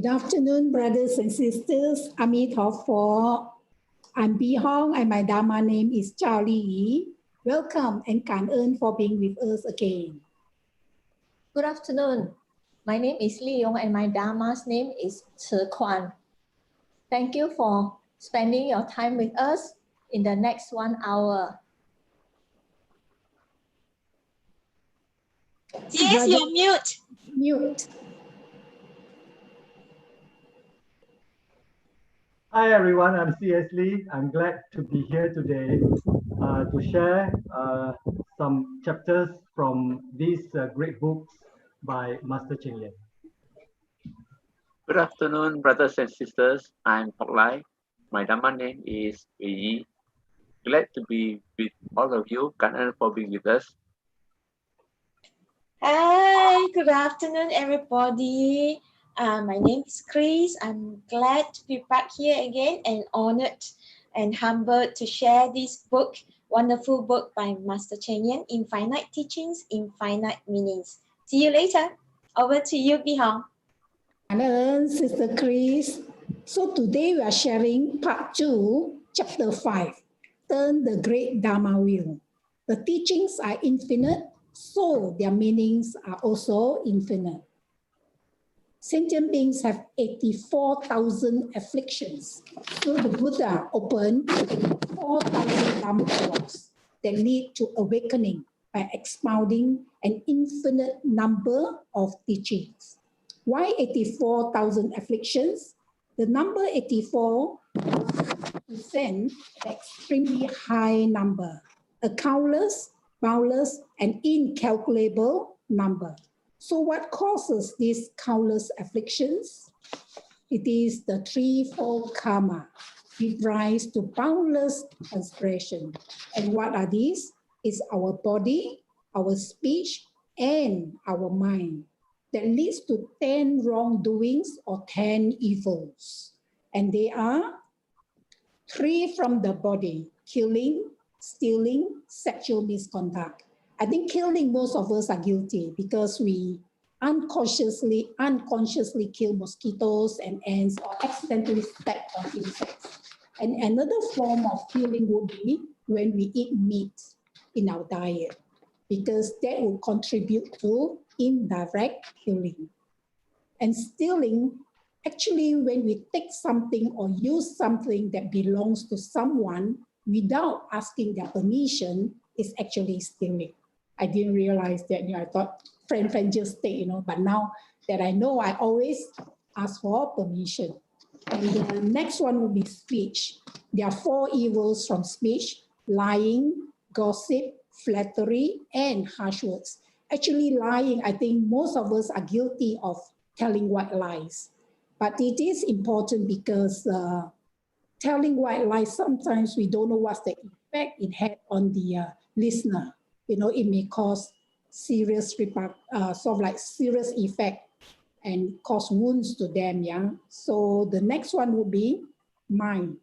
Good afternoon, brothers and sisters. Amitabha. I'm Bi Hong and my Dharma name is Chao Li. Welcome and Kan Eun for being with us again. Good afternoon. My name is Li Yong and my Dharma's name is Che Kwan. Thank you for spending your time with us in the next 1 hour. Yes, you're mute. Mute. Hi everyone, I'm C.S. Lee. I'm glad to be here today to share some chapters from these great books by Master Cheng Yen. Good afternoon, brothers and sisters. I'm Hoc Lai. My Dharma name is Wei Yi. Glad to be with all of you. Kan Eun for being with us. Hi, good afternoon, everybody. My name is Chris. I'm glad to be back here again and honored and humbled to share this book, wonderful book by Master Cheng Yen, Infinite Teachings, Infinite Meanings. See you later. Over to you, Bi Hong. Hello, Sister Chris. So today we are sharing part 2, chapter 5, Turn the Great Dharma Wheel. The teachings are infinite, so their meanings are also infinite. Sentient beings have 84,000 afflictions. So the Buddha opened 4,000 Dharma doors that lead to awakening by expounding an infinite number of teachings. Why 84,000 afflictions? The number 84 represents an extremely high number, a countless, boundless, and incalculable number. So what causes these countless afflictions? It is the threefold karma. It rise to boundless transgression. And what are these? It's our body, our speech, and our mind that leads to 10 wrongdoings or 10 evils. And they are 3 from the body: killing, stealing, sexual misconduct. I think killing, most of us are guilty because we unconsciously kill mosquitoes and ants or accidentally step on insects. And another form of killing would be when we eat meat in our diet, because that will contribute to indirect killing. And stealing, actually, when we take something or use something that belongs to someone without asking their permission, is actually stealing. I didn't realize that, I thought friend just take, but now that I know, I always ask for permission. And the next one will be speech. There are 4 evils from speech: lying, gossip, flattery, and harsh words. Actually, lying, I think most of us are guilty of telling white lies. But it is important because telling white lies, sometimes we don't know what's the effect it had on the listener. It may cause serious serious effect and cause wounds to them. Yeah. So the next one would be mind.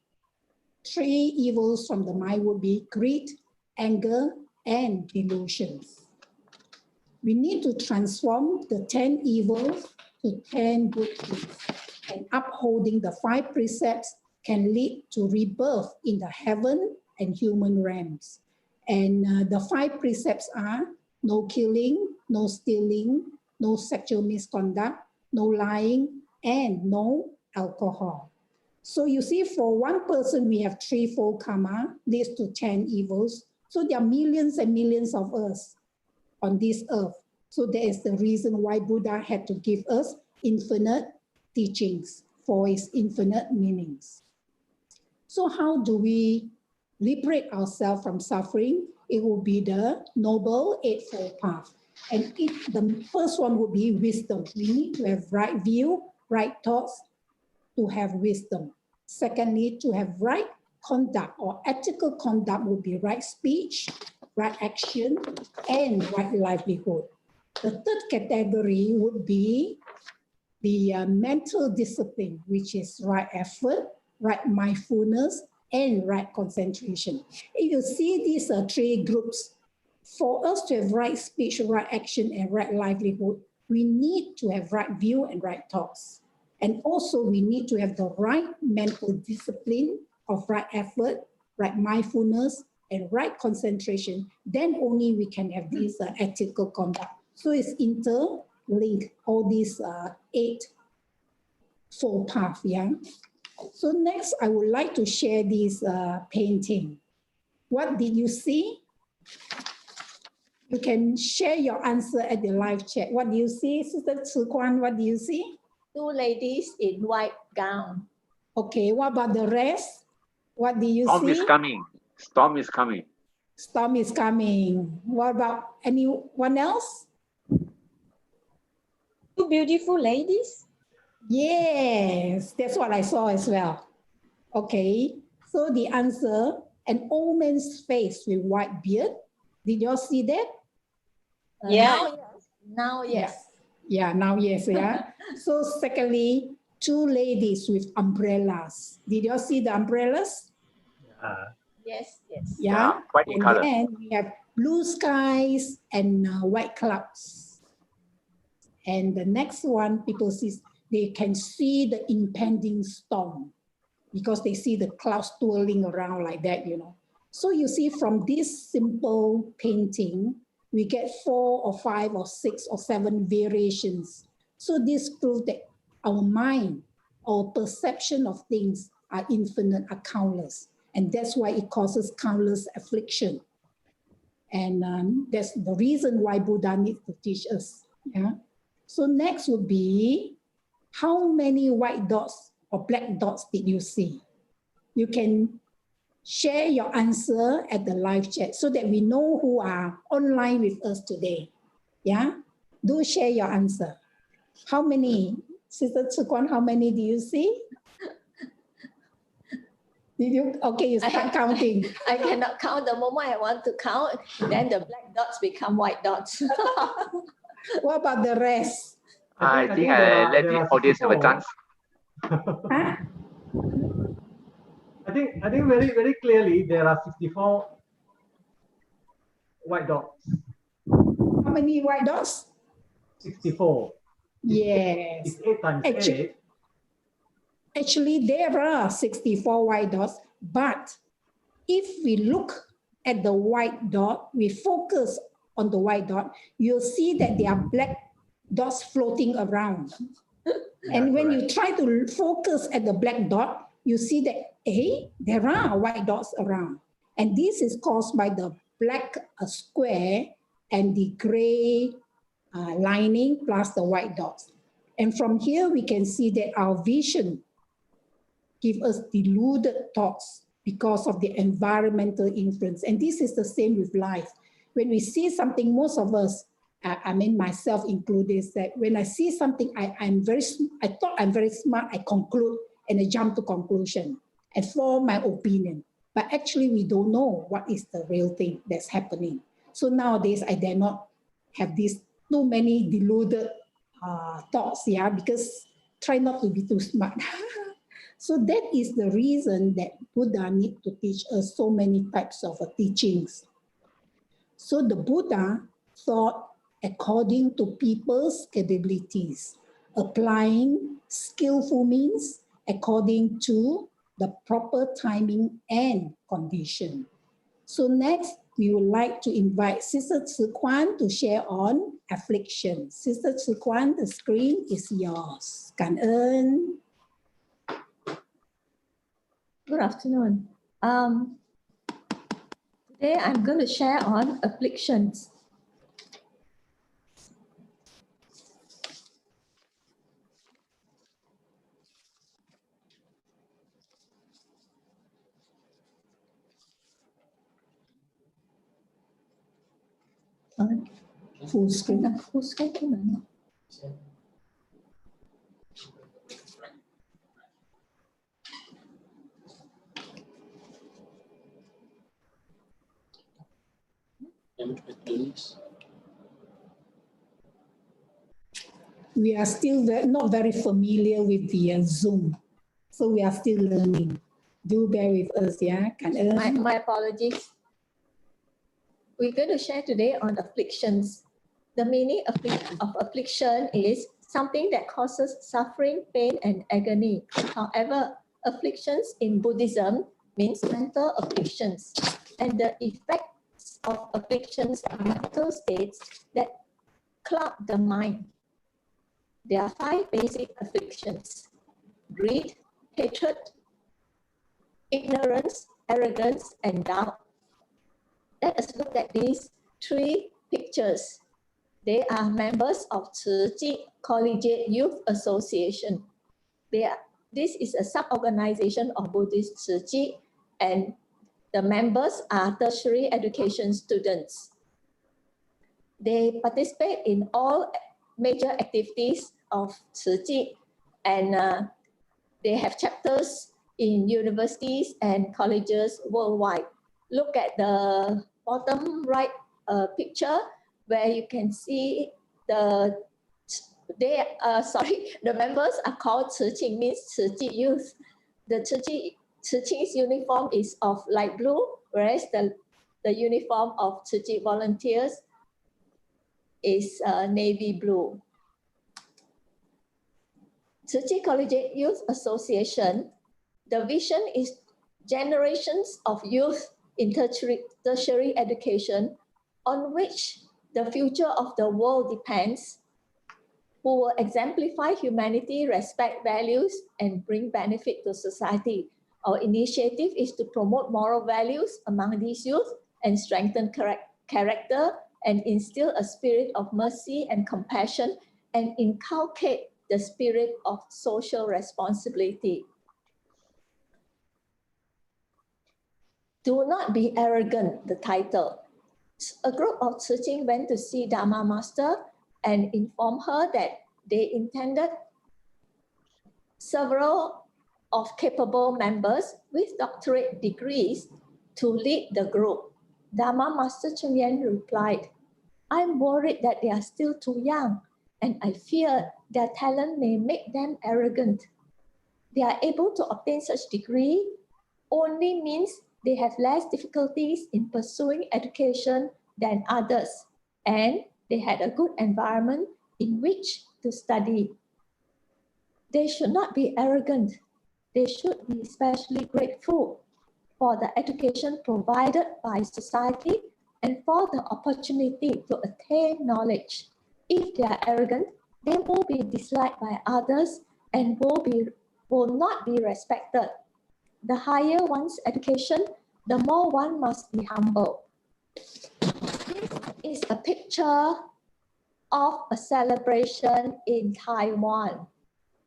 3 evils from the mind would be greed, anger, and delusions. We need to transform the 10 evils to 10 good deeds. And upholding the 5 precepts can lead to rebirth in the heaven and human realms. And the 5 precepts are no killing, no stealing, no sexual misconduct, no lying, and no alcohol. So you see, for one person, we have threefold karma, leads to 10 evils. So there are millions and millions of us on this earth. So that is the reason why Buddha had to give us infinite teachings for its infinite meanings. So how do we liberate ourselves from suffering? It will be the Noble Eightfold Path. And the first one would be wisdom. We need to have right view, right thoughts to have wisdom. Secondly, to have right conduct or ethical conduct would be right speech, right action, and right livelihood. The third category would be the mental discipline, which is right effort, right mindfulness, and right concentration. If you see these 3 groups, for us to have right speech, right action, and right livelihood, we need to have right view and right thoughts. And also we need to have the right mental discipline of right effort, right mindfulness, and right concentration. Then only we can have this ethical conduct. So it's interlinked, all these 8 fold path, yeah. So next, I would like to share this painting. What did you see? You can share your answer at the live chat. What do you see, Sister Tzu Kwan? What do you see? 2 ladies in white gown. Okay, what about the rest? What do you Storm see? is coming. Storm is coming. Storm is coming. What about anyone else? 2 beautiful ladies. Yes, that's what I saw as well. Okay, so the answer, an old man's face with white beard. Did you all see that? Yeah. Now yes. Yeah, now yes, yeah. So secondly, 2 ladies with umbrellas. Did you all see the umbrellas? Yes. Yeah. White in And color. then we have blue skies and white clouds. And the next one, people see, they can see the impending storm because they see the clouds twirling around like that, you know. So you see from this simple painting, we get 4 or 5 or 6 or 7 variations. So this proves that our mind, our perception of things are infinite, are countless. And that's why it causes countless affliction. And that's the reason why Buddha needs to teach us. Yeah. So next would be, how many white dots or black dots did you see? You can share your answer at the live chat so that we know who are online with us today. Yeah, do share your answer. How many, Sister Tzu Kwan, how many do you see? Did you? Okay, you start counting. I cannot count. The moment I want to count, then the black dots become white dots. What about the rest? I think there I are- let there the are audience have a 64. chance. Huh? I think very, very clearly there are 64 white dots. How many white dots? 64. Yes. It's 8 times Actually- 8. Actually, there are 64 white dots, but if we look at the white dot, we focus on the white dot, you'll see that there are black dots floating around. And when you try to focus at the black dot, you see that, hey, there are white dots around. And this is caused by the black square and the gray lining plus the white dots. And from here, we can see that our vision gives us deluded thoughts because of the environmental influence. And this is the same with life. When we see something, most of us, I mean myself included, is that when I see something, I thought I'm very smart, I conclude and I jump to conclusion and form my opinion. But actually we don't know what is the real thing that's happening. So nowadays I dare not have these too many deluded thoughts, yeah, because try not to be too smart. So that is the reason that Buddha needs to teach us so many types of teachings. So the Buddha thought according to people's capabilities, applying skillful means according to the proper timing and condition. So next, we would like to invite Sister Tzu Kwan to share on affliction. Sister Tzu Kwan, the screen is yours. Cảm ơn. Good afternoon. Today I'm going to share on afflictions. Full screen. Full screen tu mana? We are still not very familiar with the Zoom. So we are still learning. Do bear with us, yeah? Cảm ơn. My apologies. We're going to share today on afflictions. The meaning of affliction is something that causes suffering, pain, and agony. However, afflictions in Buddhism means mental afflictions, and the effects of afflictions are mental states that cloud the mind. There are 5 basic afflictions: greed, hatred, ignorance, arrogance, and doubt. Let us look at these 3 pictures. They are members of Tzu Chi Collegiate Youth Association. This is a sub-organization of Buddhist Tzu Chi, and the members are tertiary education students. They participate in all major activities of Tzu Chi, and they have chapters in universities and colleges worldwide. Look at the bottom right picture where you can see the members are called Tzu Chi, means Tzu Chi youth. The Tzu Chi's uniform is of light blue, whereas the uniform of Tzu Chi volunteers is navy blue. Tzu Chi Collegiate Youth Association, the vision is generations of youth in tertiary education on which the future of the world depends, who will exemplify humanity, respect values, and bring benefit to society. Our initiative is to promote moral values among these youth and strengthen character and instill a spirit of mercy and compassion and inculcate the spirit of social responsibility. Do not be arrogant, the title. A group of Tzu Chi went to see Dharma Master and informed her that they intended several of capable members with doctorate degrees to lead the group. Dharma Master Cheng Yen replied, "I'm worried that they are still too young, and I fear their talent may make them arrogant. They are able to obtain such degree only means they have less difficulties in pursuing education than others, and they had a good environment in which to study. They should not be arrogant. They should be especially grateful for the education provided by society and for the opportunity to attain knowledge. If they are arrogant, they will be disliked by others and will not be respected. The higher one's education, the more one must be humble." This is a picture of a celebration in Taiwan.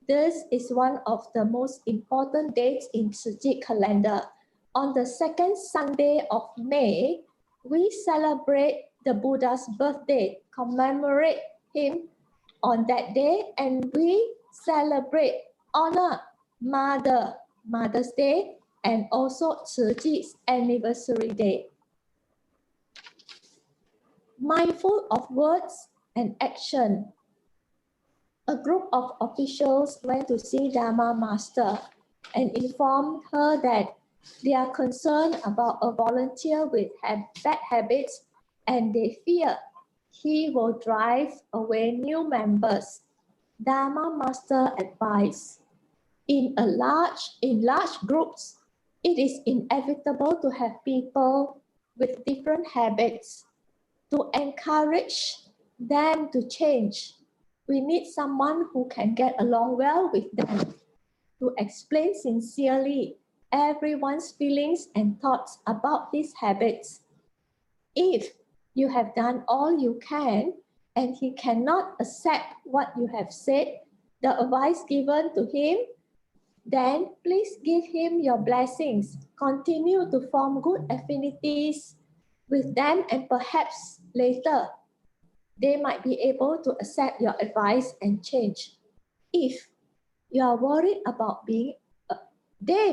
This is one of the most important dates in Tzu Chi calendar. On the 2nd Sunday of May, we celebrate the Buddha's birthday, commemorate him on that day, and we celebrate, honor Mother's Day, and also Tzu Chi's anniversary day. Mindful of words and action, a group of officials went to see Dharma Master and informed her that they are concerned about a volunteer with bad habits and they fear he will drive away new members. Dharma Master advised, in large groups, it is inevitable to have people with different habits. To encourage them to change, we need someone who can get along well with them, to explain sincerely everyone's feelings and thoughts about these habits. If you have done all you can and he cannot accept what you have said, the advice given to him, then please give him your blessings. Continue to form good affinities with them, and perhaps later they might be able to accept your advice and change. If you are worried about they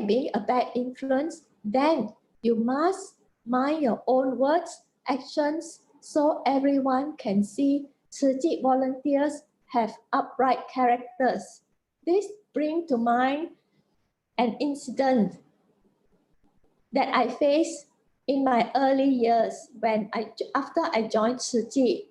being a bad influence, then you must mind your own words, actions, so everyone can see Tzu Chi volunteers have upright characters. This brings to mind an incident that I faced in my early years after I joined Tzu Chi.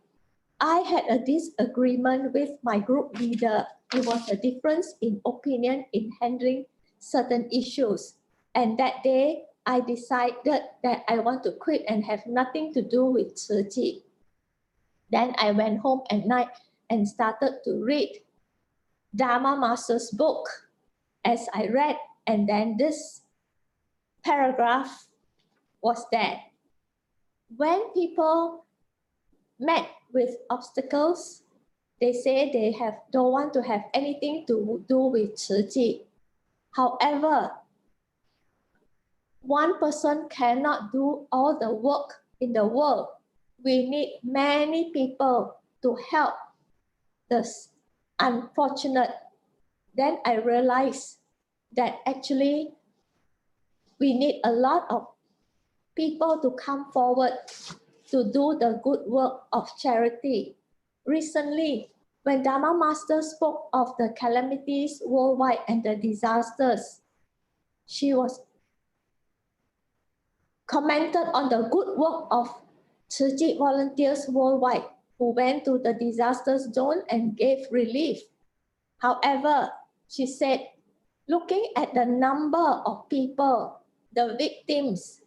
I had a disagreement with my group leader. It was a difference in opinion in handling certain issues. And that day, I decided that I want to quit and have nothing to do with Tzu Chi. Then I went home at night and started to read Dharma Master's book. As I read, and then this paragraph was there. When people met with obstacles, they say they don't want to have anything to do with Tzu Chi. However, one person cannot do all the work in the world. We need many people to help the unfortunate. Then I realized that actually we need a lot of people to come forward to do the good work of charity. Recently, when Dharma Master spoke of the calamities worldwide and the disasters, she was commented on the good work of Tzu Chi volunteers worldwide who went to the disaster zone and gave relief. However, she said, looking at the number of people, the victims,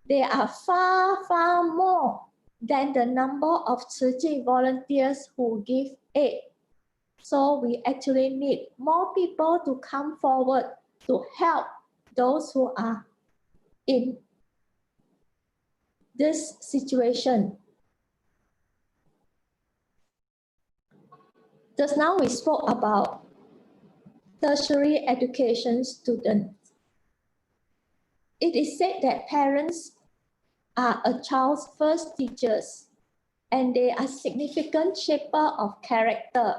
they are far, far more than the number of Tzu Chi volunteers who give aid. So we actually need more people to come forward to help those who are in this situation. Just now we spoke about tertiary education students. It is said that parents are a child's first teachers and they are significant shaper of character.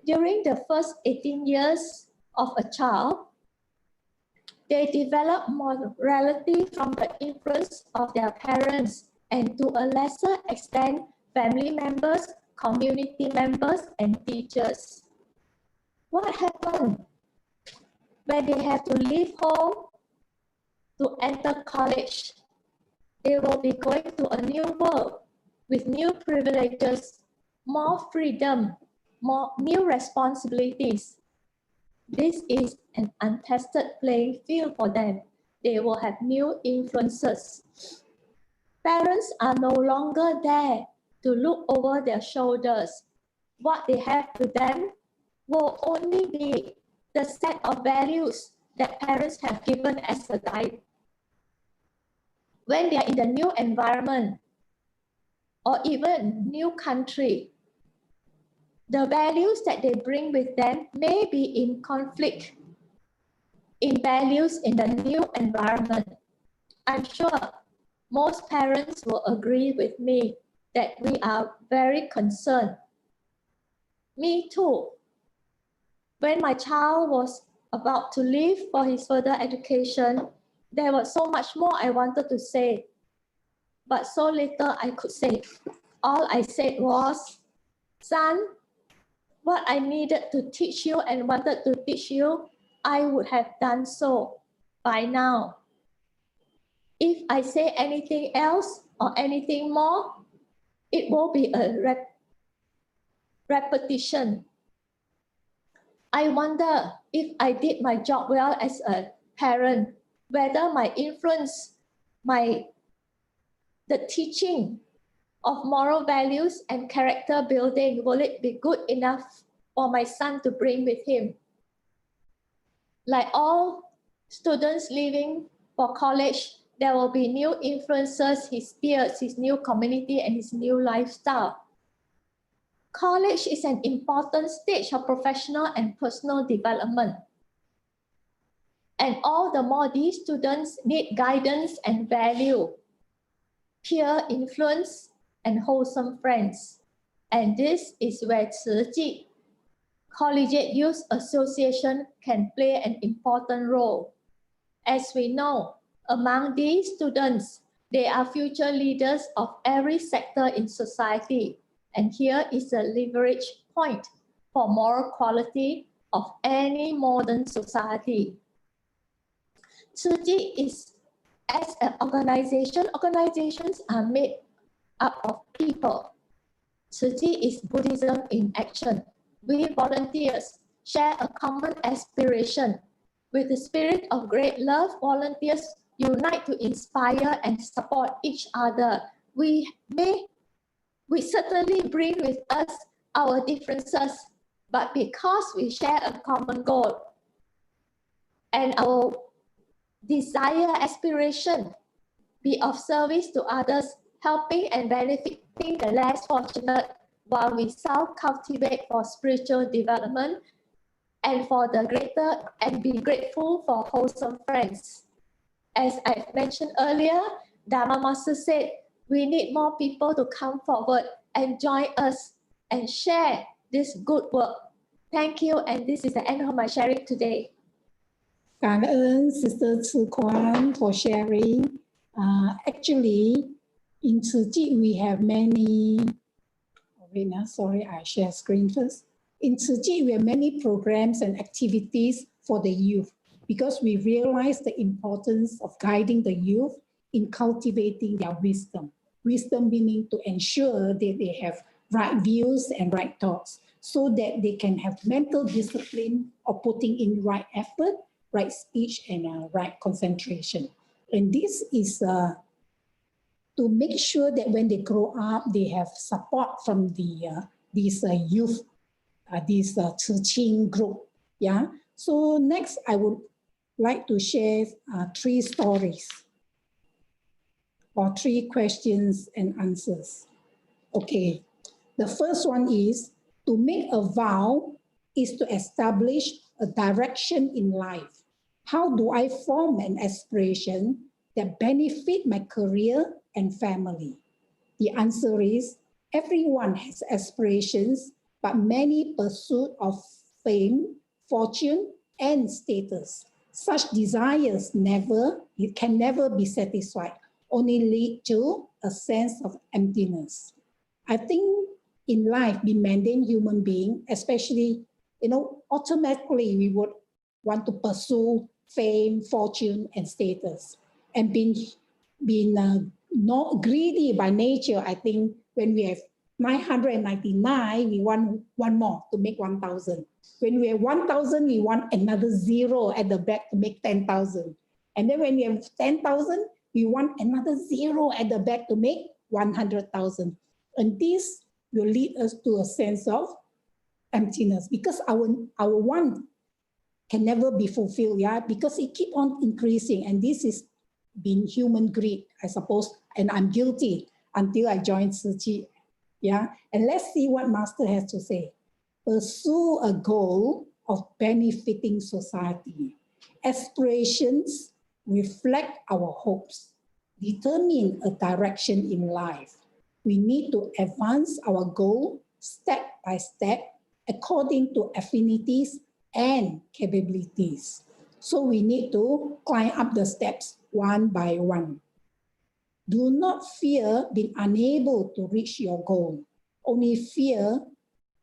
During the first 18 years of a child, they develop morality from the influence of their parents and to a lesser extent, family members, community members, and teachers. What happened when they have to leave home to enter college? They will be going to a new world with new privileges, more freedom, more new responsibilities. This is an untested playing field for them. They will have new influences. Parents are no longer there to look over their shoulders. What they have to them will only be the set of values that parents have given as a guide. When they are in the new environment or even new country, the values that they bring with them may be in conflict in values in the new environment. I'm sure most parents will agree with me that we are very concerned. Me too. When my child was about to leave for his further education, there was so much more I wanted to say, but so little I could say. All I said was, son, what I needed to teach you and wanted to teach you, I would have done so by now. If I say anything else or anything more, it will be a repetition. I wonder if I did my job well as a parent, whether my influence, the teaching of moral values and character building, will it be good enough for my son to bring with him? Like all students leaving for college, there will be new influences, his peers, his new community, and his new lifestyle. College is an important stage of professional and personal development. And all the more these students need guidance and value, peer influence, and wholesome friends. And this is where Tzu Chi, Collegiate Youth Association, can play an important role. As we know, among these students, they are future leaders of every sector in society. And here is a leverage point for moral quality of any modern society. Tzu Chi is, as an organization, organizations are made up of people. Tzu Chi is Buddhism in action. We volunteers share a common aspiration. With the spirit of great love, volunteers unite to inspire and support each other. We certainly bring with us our differences, but because we share a common goal and our desire, aspiration, be of service to others, helping and benefiting the less fortunate, while we self-cultivate for spiritual development and for the greater, and be grateful for wholesome friends. As I mentioned earlier, Dharma Master said, we need more people to come forward and join us and share this good work. Thank you, and this is the end of my sharing today. 感恩 Sister Tzu Kuan for sharing. Actually, in Tzu Chi, we have many. Wait, sorry, I share screen first. In Tzu Chi, we have many programs and activities for the youth because we realize the importance of guiding the youth in cultivating their wisdom. Wisdom meaning to ensure that they have right views and right thoughts so that they can have mental discipline of putting in right effort, right speech, and right concentration. And this is to make sure that when they grow up, they have support from these youth, this Tzu Chi group. Yeah. So next, I would like to share 3 stories or 3 questions and answers. Okay. The first one is to make a vow is to establish a direction in life. How do I form an aspiration that benefit my career and family? The answer is everyone has aspirations, but many pursue of fame, fortune, and status. Such desires can never be satisfied, only lead to a sense of emptiness. I think in life, being mundane human being, especially, automatically we would want to pursue fame, fortune, and status. And being not greedy by nature, I think when we have 999, we want one more to make 1,000. When we have 1,000, we want another 0 at the back to make 10,000. And then when we have 10,000, we want another 0 at the back to make 100,000. And this will lead us to a sense of emptiness because our want can never be fulfilled, yeah, because it keep on increasing, and this is being human greed, I suppose, and I'm guilty until I joined Tzu Chi, yeah. And let's see what Master has to say. Pursue a goal of benefiting society. Aspirations reflect our hopes, determine a direction in life. We need to advance our goal step by step according to affinities and capabilities. So we need to climb up the steps one by one. Do not fear being unable to reach your goal. Only fear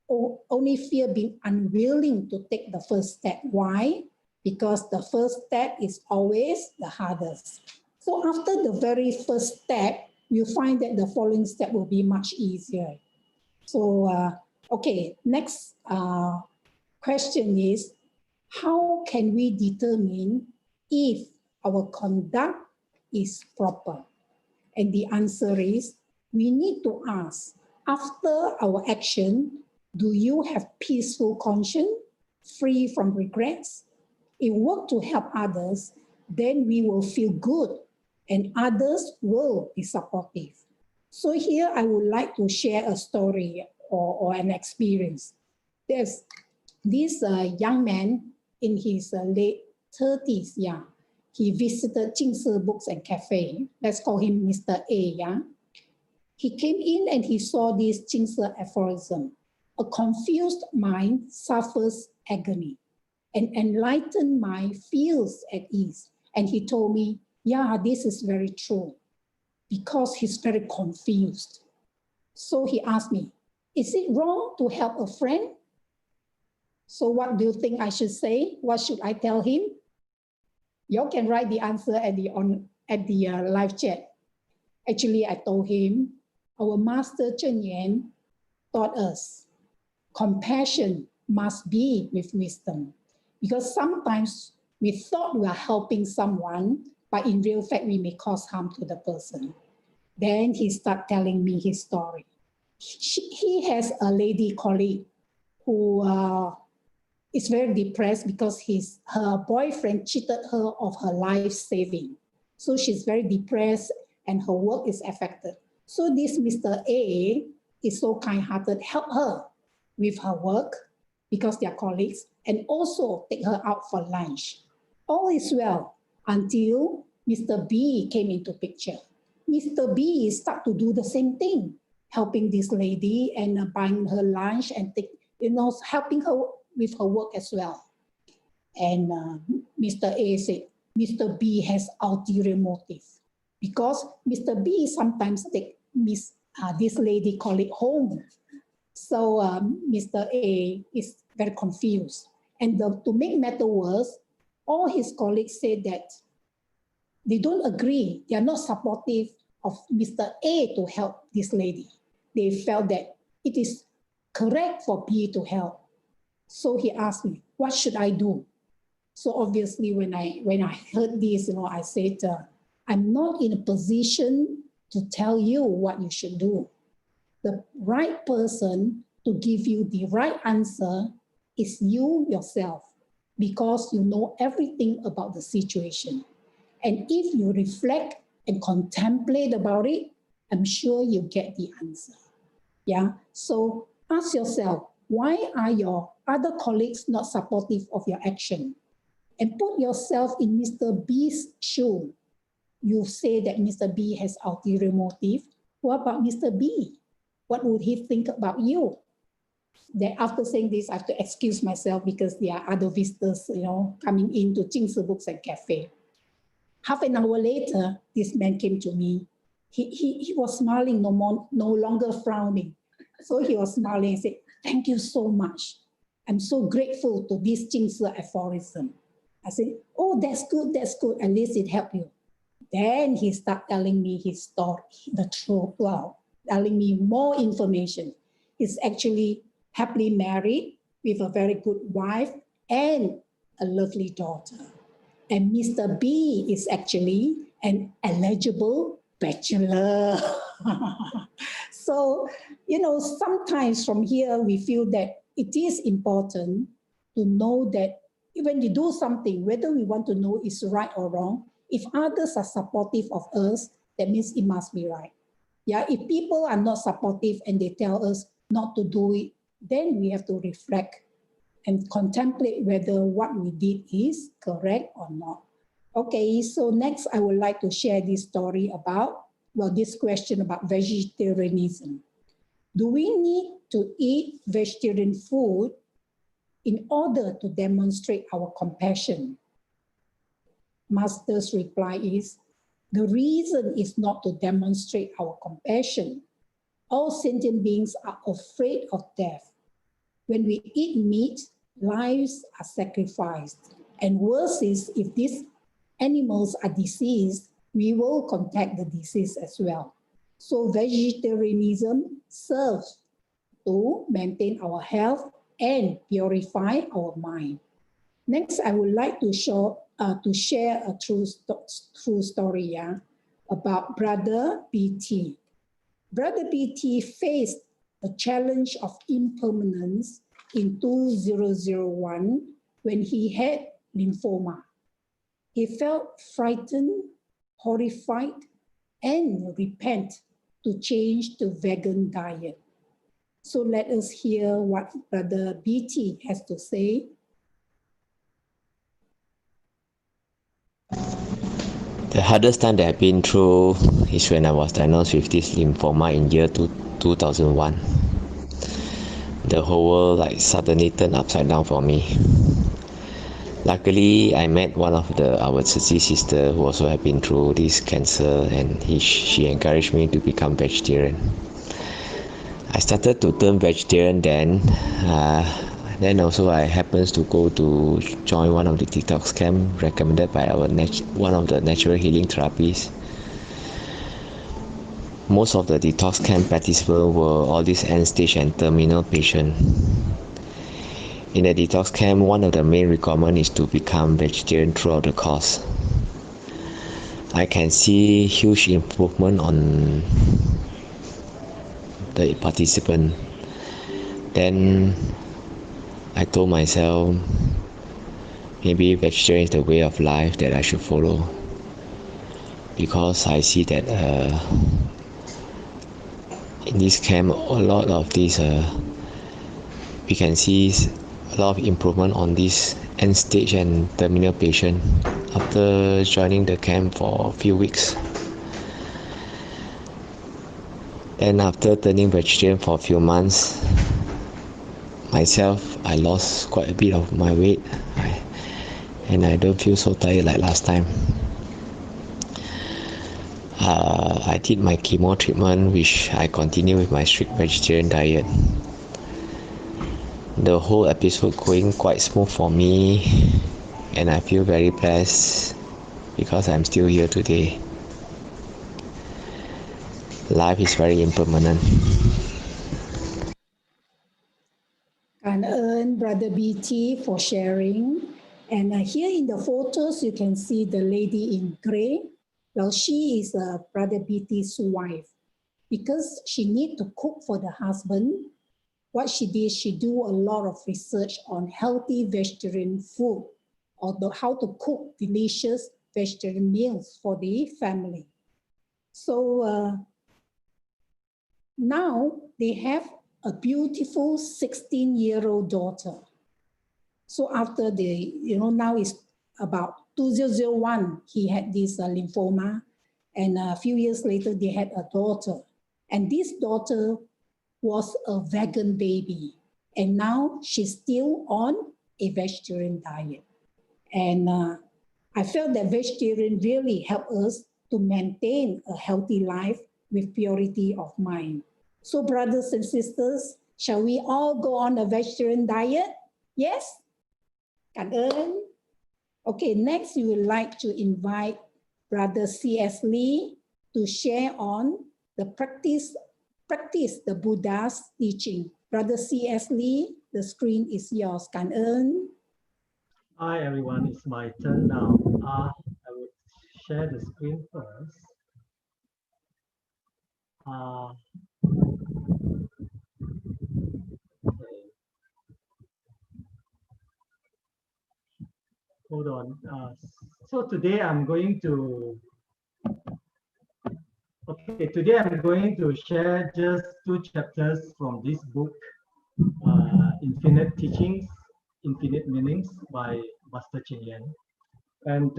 being unwilling to take the first step. Why? Because the first step is always the hardest. So after the very first step, you'll find that the following step will be much easier. So, okay, next question is, how can we determine if our conduct is proper? And the answer is, we need to ask, after our action, do you have peaceful conscience, free from regrets? If we work to help others, then we will feel good and others will be supportive. So here I would like to share a story or an experience. There's this young man in his late 30s, yeah. He visited Jingsi Books and Cafe. Let's call him Mr. A, yeah. He came in and he saw this Jingsi aphorism. A confused mind suffers agony. An enlightened mind feels at ease. And he told me, yeah, this is very true, because he's very confused. So he asked me, is it wrong to help a friend? So what do you think I should say? What should I tell him? You can write the answer at the live chat. Actually, I told him, our master Chen Yan taught us compassion must be with wisdom, because sometimes we thought we are helping someone, but in real fact, we may cause harm to the person. Then he started telling me his story. He has a lady colleague who is very depressed because her boyfriend cheated her of her life saving. So she's very depressed and her work is affected. So this Mr. A is so kind-hearted, help her with her work because they are colleagues, and also take her out for lunch. All is well until Mr. B came into picture. Mr. B started to do the same thing, helping this lady and buying her lunch and helping her with her work as well. And Mr. A said, Mr. B has ulterior motive because Mr. B sometimes take this lady colleague home. So Mr. A is very confused. And to make matter worse, all his colleagues said that they don't agree. They are not supportive of Mr. A to help this lady. They felt that it is correct for B to help. So he asked me, what should I do? So obviously when I heard this, I said, I'm not in a position to tell you what you should do. The right person to give you the right answer is you yourself, because you know everything about the situation. And if you reflect and contemplate about it, I'm sure you get the answer. Yeah. So ask yourself, why are your other colleagues not supportive of your action? And put yourself in Mr. B's shoe. You say that Mr. B has ulterior motive. What about Mr. B? What would he think about you? Then after saying this, I have to excuse myself because there are other visitors, coming into Jingsi Books and Cafe. Half an hour later, this man came to me. He was smiling, no longer frowning. So he was smiling and said, thank you so much. I'm so grateful to this Jingsi aphorism. I said, oh, that's good. At least it helped you. Then he started telling me his story, the truth, telling me more information. He's actually happily married with a very good wife and a lovely daughter. And Mr. B is actually an eligible bachelor. So, sometimes from here we feel that it is important to know that when you do something, whether we want to know is right or wrong, if others are supportive of us, that means it must be right. Yeah, if people are not supportive and they tell us not to do it, then we have to reflect and contemplate whether what we did is correct or not. Okay, so next I would like to share this story about, this question about vegetarianism. Do we need to eat vegetarian food in order to demonstrate our compassion? Master's reply is, the reason is not to demonstrate our compassion. All sentient beings are afraid of death. When we eat meat, lives are sacrificed. And worse is, if these animals are diseased, we will contact the disease as well. So vegetarianism serves to maintain our health and purify our mind. Next, I would like to share a true story about Brother BT. Brother BT faced the challenge of impermanence in 2001 when he had lymphoma. He felt frightened, horrified, and repent to change to vegan diet. So let us hear what Brother BT has to say. The hardest time that I've been through is when I was diagnosed with this lymphoma in year 2001. The whole world suddenly turned upside down for me. Luckily, I met one of our Tzu sister who also had been through this cancer, and she encouraged me to become vegetarian. I started to turn vegetarian then. Then also I happens to go to join one of the detox camp recommended by one of the natural healing therapies. most of the detox camp participants were all these end-stage and terminal patients. In the detox camp, one of the main requirements is to become vegetarian throughout the course. I can see huge improvement on the participant. Then I told myself, maybe vegetarian is the way of life that I should follow, because I see that in this camp, a lot of these, we can see a lot of improvement on this end stage and terminal patient after joining the camp for a few weeks. And after turning vegetarian for a few months, myself, I lost quite a bit of my weight, and I don't feel so tired like last time. I did my chemo treatment, which I continue with my strict vegetarian diet. The whole episode going quite smooth for me, and I feel very blessed because I'm still here today. Life is very impermanent. Cảm ơn Brother BT for sharing. And here in the photos, you can see the lady in gray. Well, she is Brother BT's wife. Because she need to cook for the husband, what she did, she do a lot of research on healthy vegetarian food, or how to cook delicious vegetarian meals for the family. So now they have a beautiful 16-year-old daughter. So after now it's about 2001, he had this lymphoma, and a few years later they had a daughter. And this daughter was a vegan baby, and now she's still on a vegetarian diet. And I felt that vegetarian really helped us to maintain a healthy life with purity of mind. So brothers and sisters, shall we all go on a vegetarian diet? Yes? Cảm ơn. Okay, next we would like to invite Brother C.S. Lee to share on the practice the Buddha's teaching. Brother C.S. Lee, the screen is yours. Cảm ơn. Hi everyone, it's my turn now. I will share the screen first. Okay. Hold on. So today I'm going to share just 2 chapters from this book, Infinite Teachings, Infinite Meanings by Master Ching Yen. And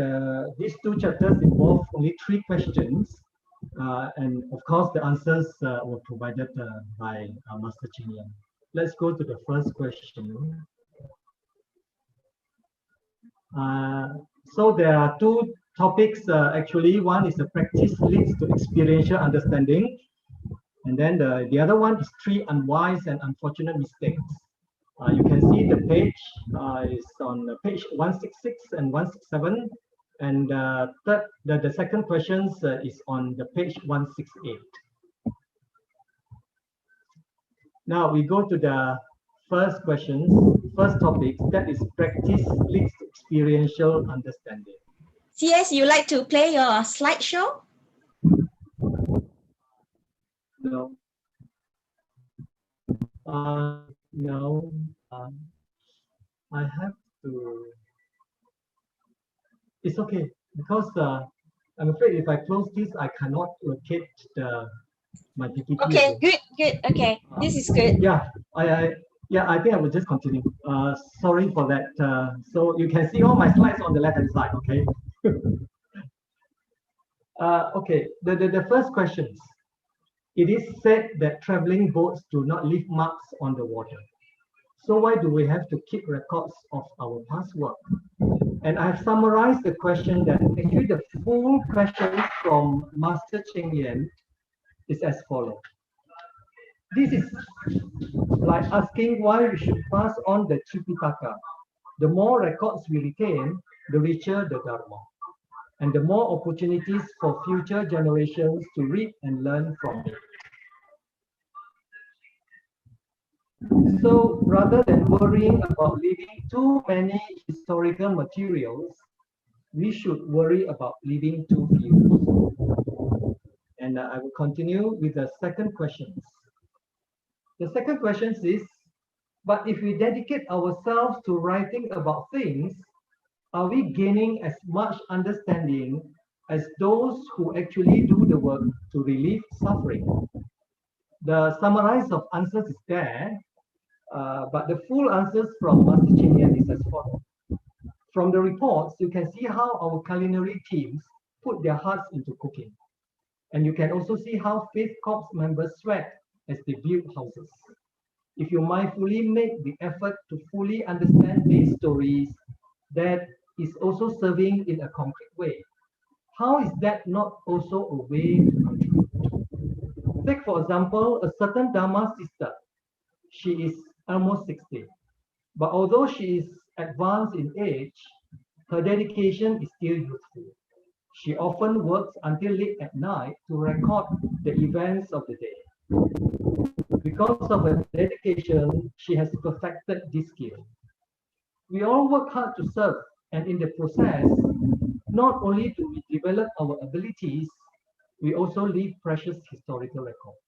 these 2 chapters involve only 3 questions. And of course, the answers were provided by Master Ching Yen. Let's go to the first question. So there are 2 topics actually. One is the practice leads to experiential understanding, and then the other one is 3 unwise and unfortunate mistakes. You can see the page is on page 166 and 167, and the second question is on the page 168. Now we go to the first topic, that is practice leads to experiential understanding. CS, you like to play your slideshow? No. No. I have to. It's okay because I'm afraid if I close this, I cannot locate my PPT. Okay, good. Okay, this is good. Yeah, I think I will just continue. Sorry for that. So you can see all my slides on the left-hand side. Okay. Okay. The first questions. It is said that traveling boats do not leave marks on the water. So why do we have to keep records of our past work? And I've summarized the question that actually the full question from Master Ching Yen is as follows. This is like asking why we should pass on the Tripitaka. The more records we retain, the richer the Dharma. and the more opportunities for future generations to read and learn from it. So rather than worrying about leaving too many historical materials, we should worry about leaving too few. And I will continue with the second question. The second question is, but if we dedicate ourselves to writing about things, are we gaining as much understanding as those who actually do the work to relieve suffering? The summarized of answers is there, but the full answers from Master Ching Yen is as follows. From the reports, you can see how our culinary teams put their hearts into cooking. And you can also see how Faith Corps members sweat as they build houses. If you mindfully make the effort to fully understand these stories, that is also serving in a concrete way. How is that not also a way to contribute? Take, for example, a certain Dharma sister. She is almost 60, but although she is advanced in age, her dedication is still youthful. She often works until late at night to record the events of the day. Because of her dedication, she has perfected this skill. We all work hard to serve, and in the process, not only do we develop our abilities, we also leave precious historical records.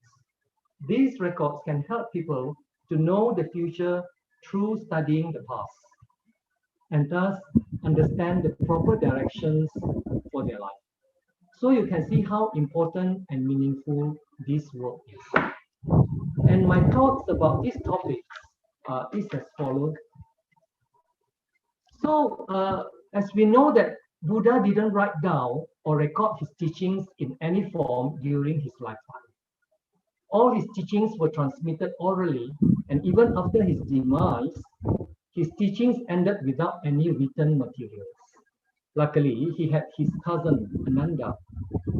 These records can help people to know the future through studying the past, and thus understand the proper directions for their life. So you can see how important and meaningful this work is. And my thoughts about this topic is as follows. So as we know that Buddha didn't write down or record his teachings in any form during his lifetime. All his teachings were transmitted orally, and even after his demise, his teachings ended without any written materials. Luckily, he had his cousin Ananda,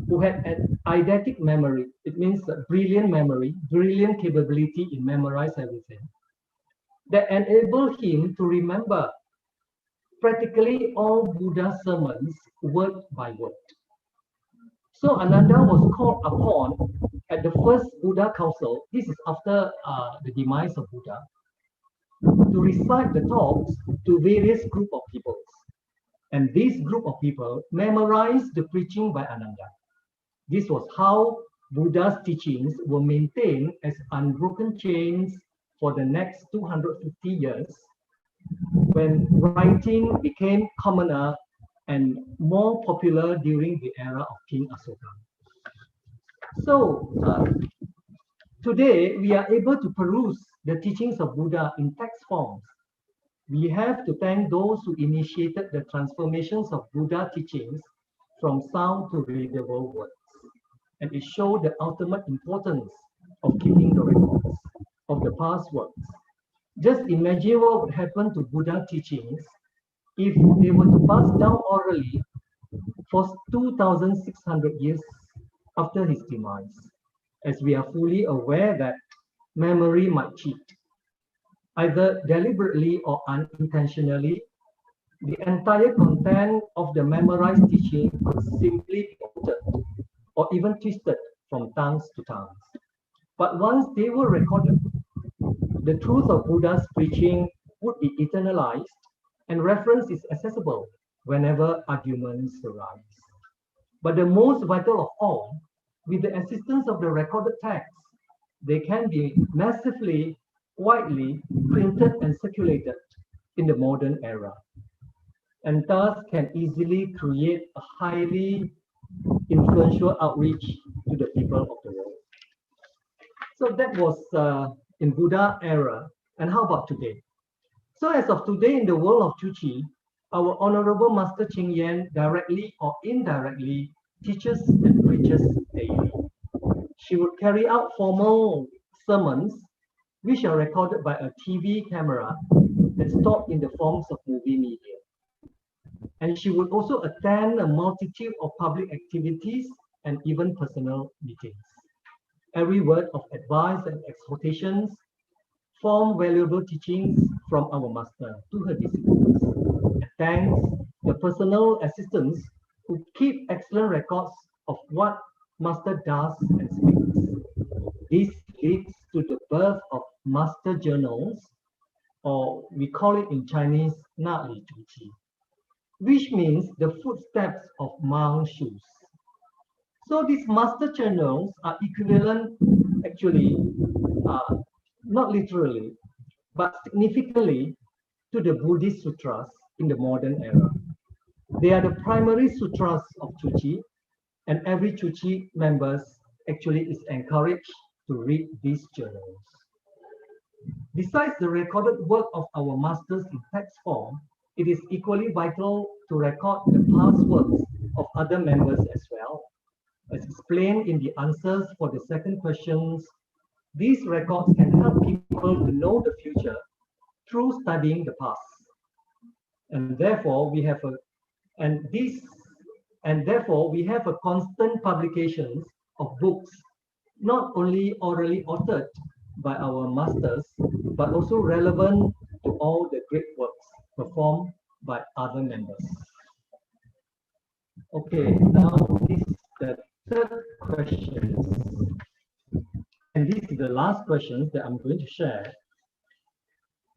who had an eidetic memory. It means a brilliant memory, brilliant capability in memorize everything, that enabled him to remember practically all Buddha's sermons word by word. So Ananda was called upon at the first Buddha Council, this is after the demise of Buddha, to recite the talks to various group of people. And this group of people memorized the preaching by Ananda. This was how Buddha's teachings were maintained as unbroken chains for the next 250 years, when writing became commoner and more popular during the era of King Asoka. So today we are able to peruse the teachings of Buddha in text forms. We have to thank those who initiated the transformations of Buddha teachings from sound to readable words. And it showed the ultimate importance of keeping the records of the past works. Just imagine what would happen to Buddha teachings if they were to pass down orally for 2,600 years after his demise, as we are fully aware that memory might cheat. Either deliberately or unintentionally, the entire content of the memorized teaching could simply be altered or even twisted from tongues to tongues. But once they were recorded, the truth of Buddha's preaching would be eternalized, and reference is accessible whenever arguments arise. But the most vital of all, with the assistance of the recorded text, they can be massively, widely printed and circulated in the modern era, and thus can easily create a highly influential outreach to the people of the world. So that was in Buddha era. And how about today? So as of today in the world of Juchi, our Honorable Master Ching Yen directly or indirectly teaches and preaches daily. She would carry out formal sermons which are recorded by a TV camera and stored in the forms of movie media. And she would also attend a multitude of public activities and even personal meetings. Every word of advice and exhortations form valuable teachings from our master to her disciples. And thanks the personal assistance who keep excellent records of what Master does and speaks. This leads to the birth of Master Journals, or we call it in Chinese, Na Li Zhu Qi, which means the footsteps of monk shoes. So these Master Journals are equivalent, actually, not literally, but significantly to the Buddhist sutras in the modern era. They are the primary sutras of Chuchi, and every Chuchi members actually is encouraged to read these journals. Besides the recorded work of our masters in text form, it is equally vital to record the past works of other members as well. As explained in the answers for the second questions, these records can help people to know the future through studying the past. And therefore, we have a constant publications of books, not only orally authored by our masters, but also relevant to all the great works performed by other members. Okay, now this is the third question. And this is the last question that I'm going to share.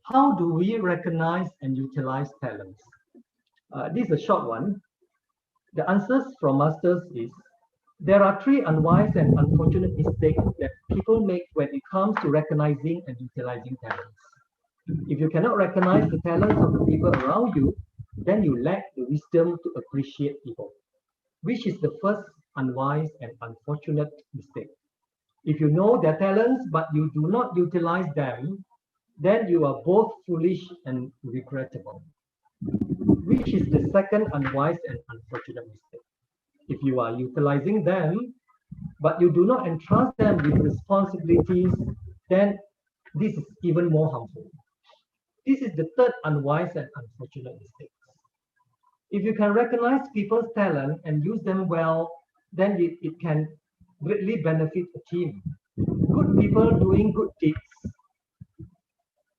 How do we recognize and utilize talents? This is a short one. The answers from masters is, there are three unwise and unfortunate mistakes that people make when it comes to recognizing and utilizing talents. If you cannot recognize the talents of the people around you, then you lack the wisdom to appreciate people, which is the first unwise and unfortunate mistake. If you know their talents, but you do not utilize them, then you are both foolish and regrettable, which is the second unwise and unfortunate mistake. If you are utilizing them, but you do not entrust them with responsibilities, then this is even more harmful. This is the third unwise and unfortunate mistake. If you can recognize people's talent and use them well, then it can greatly benefit a team. Good people doing good deeds,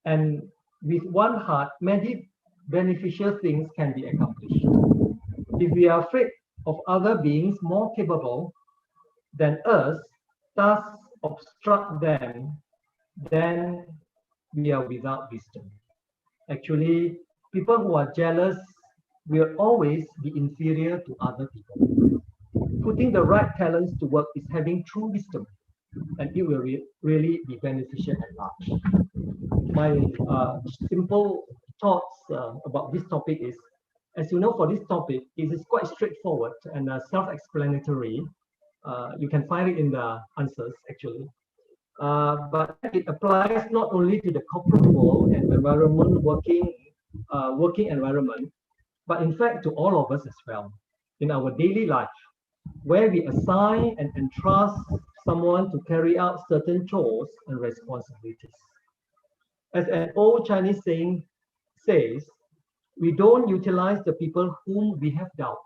and with one heart, many beneficial things can be accomplished. If we are afraid of other beings more capable than us, thus obstruct them, then we are without wisdom. Actually, people who are jealous will always be inferior to other people. Putting the right talents to work is having true wisdom, and it will really be beneficial at large. My simple thoughts about this topic is, as you know, for this topic, it is quite straightforward and self-explanatory. You can find it in the answers, actually. But it applies not only to the corporate world and environment, working environment, but in fact to all of us as well in our daily life, where we assign and entrust someone to carry out certain chores and responsibilities. As an old Chinese saying says, we don't utilize the people whom we have doubt,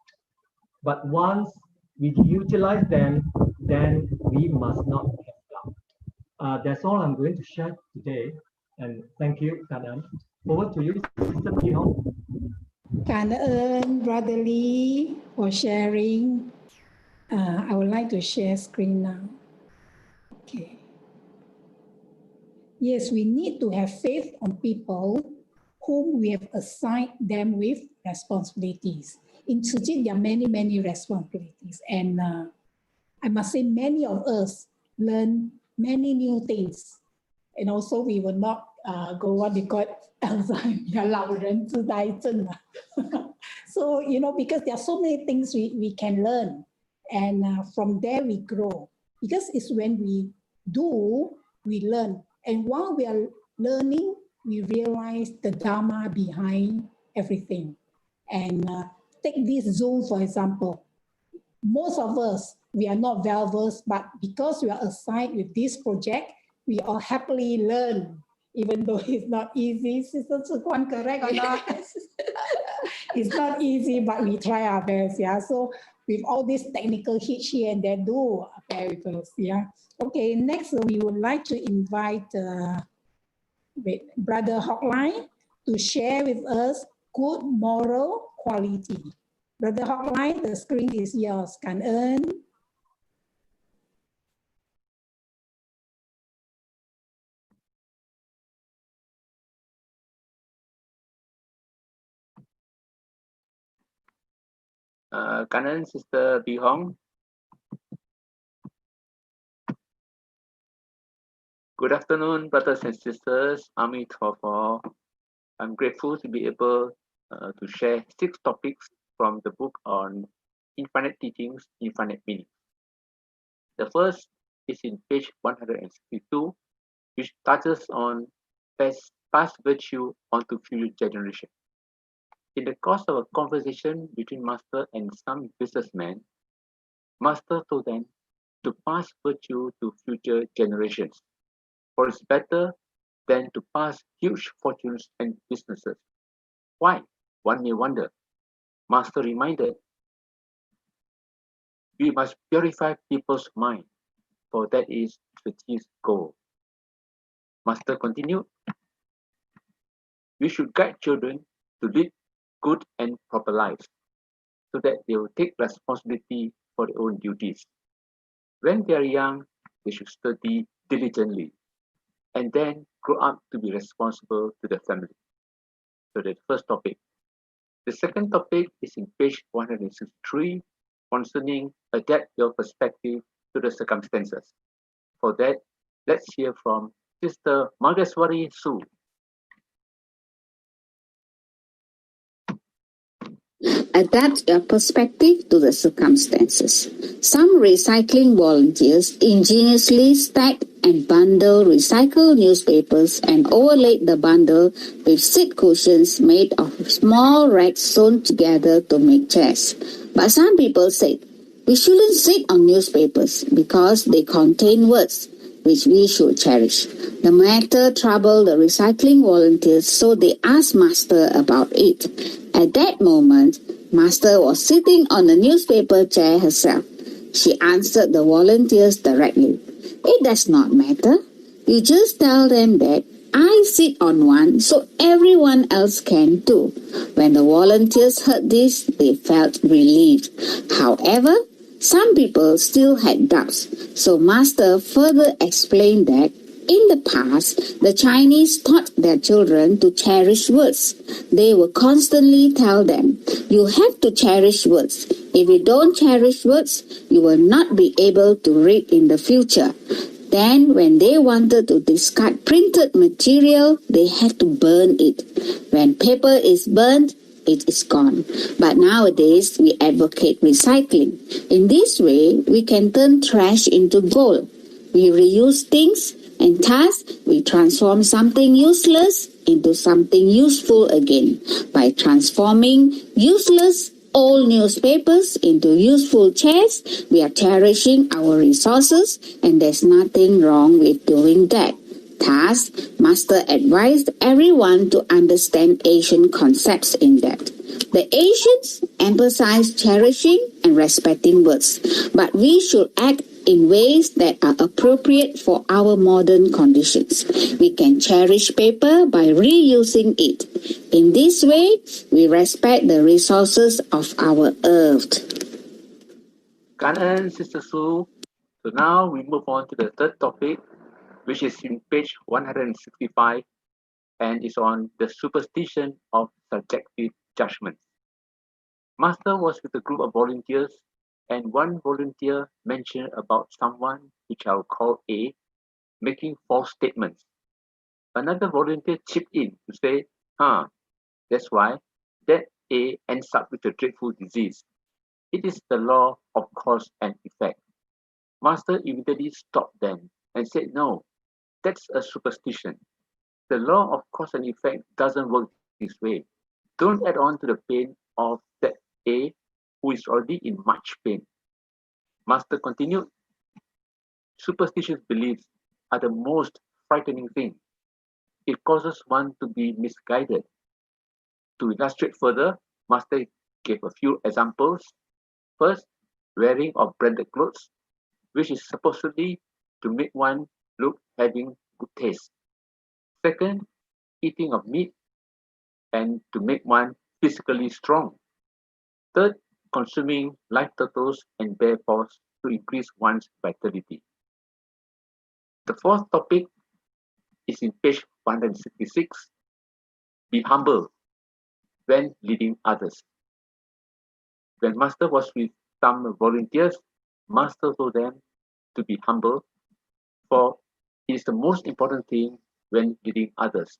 but once we utilize them, then we must not have doubt. That's all I'm going to share today, and thank you, Kanan. Over to you, Sister Pihong. Cảm ơn Brother Lee for sharing. I would like to share screen now. Okay. Yes, we need to have faith on people whom we have assigned them with responsibilities. In Tzu Chi, there are many responsibilities. And I must say many of us learn many new things. And also we will not go what they call Alzheimer. So, you know, because there are so many things we can learn. And from there we grow. Because it's when we do, we learn. And while we are learning, we realize the Dharma behind everything. And take this Zoom, for example. Most of us, we are not well-versed, but because we are assigned with this project, we all happily learn, even though it's not easy. Sister Tzu Kuan, correct or not? It's not easy, but we try our best, yeah. So with all this technical hitch here and there, do bear with us, yeah. Okay, next we would like to invite Brother Hock Lai to share with us good moral quality. Brother Hotline, the screen is yours. Cảm ơn. Cảm ơn Sister Bi Hong. Good afternoon, brothers and sisters. I'm grateful to be able to share 6 topics from the book on Infinite Teachings, Infinite Meaning. The first is in page 162, which touches on past virtue onto future generation. In the course of a conversation between Master and some businessmen, Master told them to pass virtue to future generations, for it's better than to pass huge fortunes and businesses. Why? One may wonder. Master reminded, we must purify people's mind, for that is the chief goal. Master continued, we should guide children to lead good and proper lives, so that they will take responsibility for their own duties. When they are young, they should study diligently, and then grow up to be responsible to the family. So that's the first topic. The second topic is in page 163, concerning adapt your perspective to the circumstances. For that, let's hear from Sister Margaswari Su. Adapt your perspective to the circumstances. Some recycling volunteers ingeniously stacked and bundled recycled newspapers and overlaid the bundle with seat cushions made of small racks sewn together to make chairs. But some people said, we shouldn't sit on newspapers because they contain words which we should cherish. The matter troubled the recycling volunteers, so they asked Master about it. At that moment, Master was sitting on the newspaper chair herself. She answered the volunteers directly. It does not matter. You just tell them that I sit on one so everyone else can too. When the volunteers heard this, they felt relieved. However, some people still had doubts, so Master further explained that in the past, the Chinese taught their children to cherish words. They would constantly tell them, you have to cherish words. If you don't cherish words, you will not be able to read in the future. Then, when they wanted to discard printed material, they had to burn it. When paper is burned, it is gone. But nowadays, we advocate recycling. In this way, we can turn trash into gold. We reuse things, and thus we transform something useless into something useful again. By transforming useless old newspapers into useful chairs, we are cherishing our resources, and there's nothing wrong with doing that. Thus, Master advised everyone to understand Asian concepts in that. The Asians emphasize cherishing and respecting words, but we should act in ways that are appropriate for our modern conditions. We can cherish paper by reusing it. In this way, we respect the resources of our earth. Cảm ơn Sister Su. So now we move on to the third topic, which is in page 165 and is on the superstition of subjective judgment. Master was with a group of volunteers, and one volunteer mentioned about someone, which I'll call A, making false statements. Another volunteer chipped in to say, that's why that A ends up with a dreadful disease. It is the law of cause and effect. Master immediately stopped them and said, no, that's a superstition. The law of cause and effect doesn't work this way. Don't add on to the pain of that A who is already in much pain. Master continued, superstitious beliefs are the most frightening thing. It causes one to be misguided. To illustrate further, Master gave a few examples. First, wearing of branded clothes, which is supposedly to make one look having good taste. Second, eating of meat and to make one physically strong. Third, consuming live turtles and bear paws to increase one's vitality. The fourth topic is in page 166. Be humble when leading others. When Master was with some volunteers, Master told them to be humble, for it is the most important thing when leading others.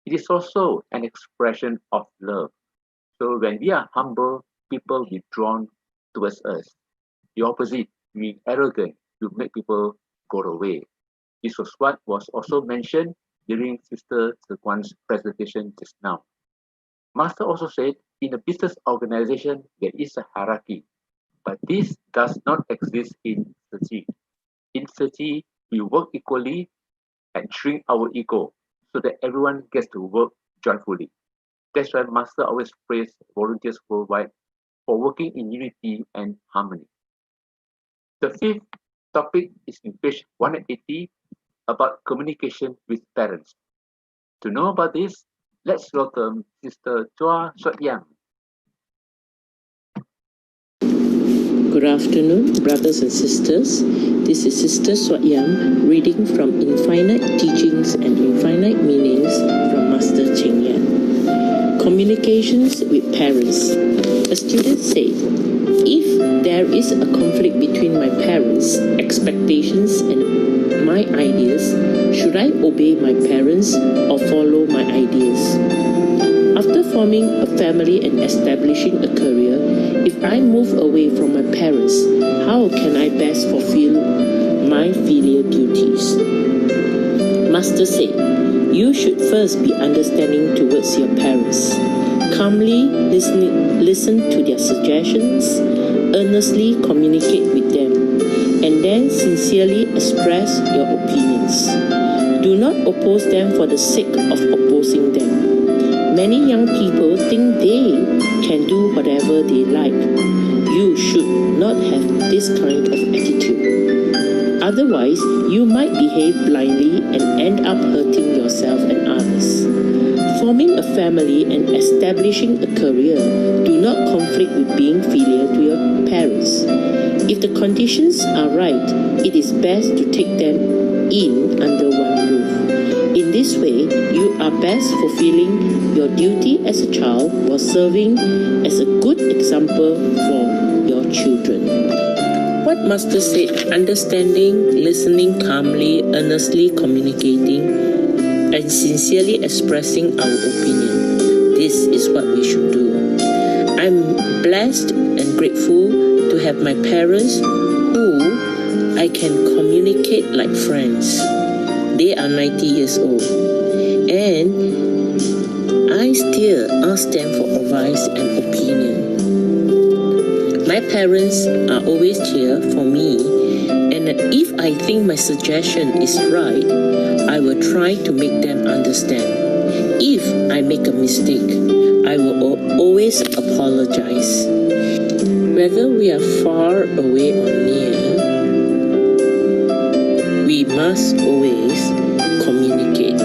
It is also an expression of love. So when we are humble, people will be drawn towards us. The opposite, being arrogant, will make people go away. This was what was also mentioned during Sister Tse presentation just now. Master also said, in a business organization, there is a hierarchy, but this does not exist in Tse. In Tse, we work equally and shrink our ego so that everyone gets to work joyfully. That's why Master always praised volunteers worldwide for working in unity and harmony. The fifth topic is in page 180 about communication with parents. To know about this, let's welcome Sister Chua Suat Yang. Good afternoon, brothers and sisters. This is Sister Suat Yang reading from Infinite Teachings and Infinite Meanings from Master Cheng Yan. Communications with parents. A student said, if there is a conflict between my parents' expectations and my ideas, should I obey my parents or follow my ideas? After forming a family and establishing a career, if I move away from my parents, how can I best fulfill my filial duties? Master said, you should first be understanding towards your parents. Calmly listen to their suggestions, earnestly communicate with them, and then sincerely express your opinions. Do not oppose them for the sake of opposing them. Many young people think they can do whatever they like. You should not have this kind of attitude. Otherwise, you might behave blindly and end up hurting yourself and others. Forming a family and establishing a career do not conflict with being filial to your parents. If the conditions are right, it is best to take them in under one roof. In this way, you are best fulfilling your duty as a child while serving as a good example for your children. What Master said, understanding, listening calmly, earnestly communicating, and sincerely expressing our opinion. This is what we should do. I'm blessed and grateful to have my parents who I can communicate like friends. They are 90 years old, and I still ask them for advice and opinion. My parents are always here for me, and if I think my suggestion is right, I will try to make them understand. If I make a mistake, I will always apologize. Whether we are far away or near, we must always communicate.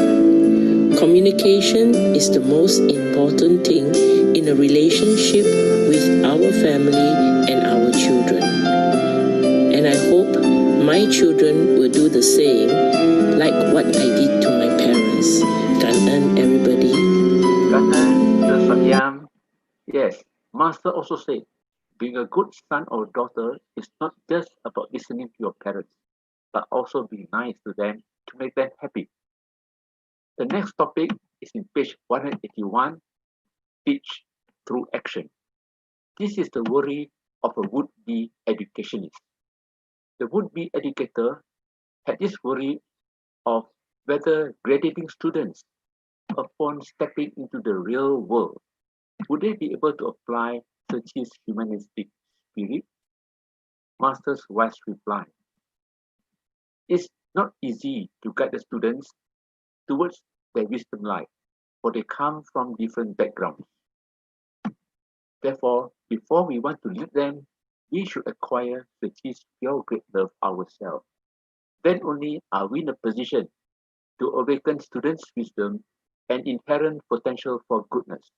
Communication is the most important thing in a relationship with our family and our children. And I hope my children will do the same, like what I did to my parents. Kan'an, everybody. Kan'an, Sister Suat Yang. Yes, Master also said, being a good son or daughter is not just about listening to your parents, but also being nice to them to make them happy. The next topic is in page 181, teach through action. This is the worry of a would-be educationist. The would-be educator had this worry of whether graduating students, upon stepping into the real world, would they be able to apply such his humanistic spirit? Master's wise reply. It's not easy to guide the students towards their wisdom life, for they come from different backgrounds. Therefore, before we want to lead them, we should acquire the pure great love ourselves. Then only are we in a position to awaken students' wisdom and inherent potential for goodness.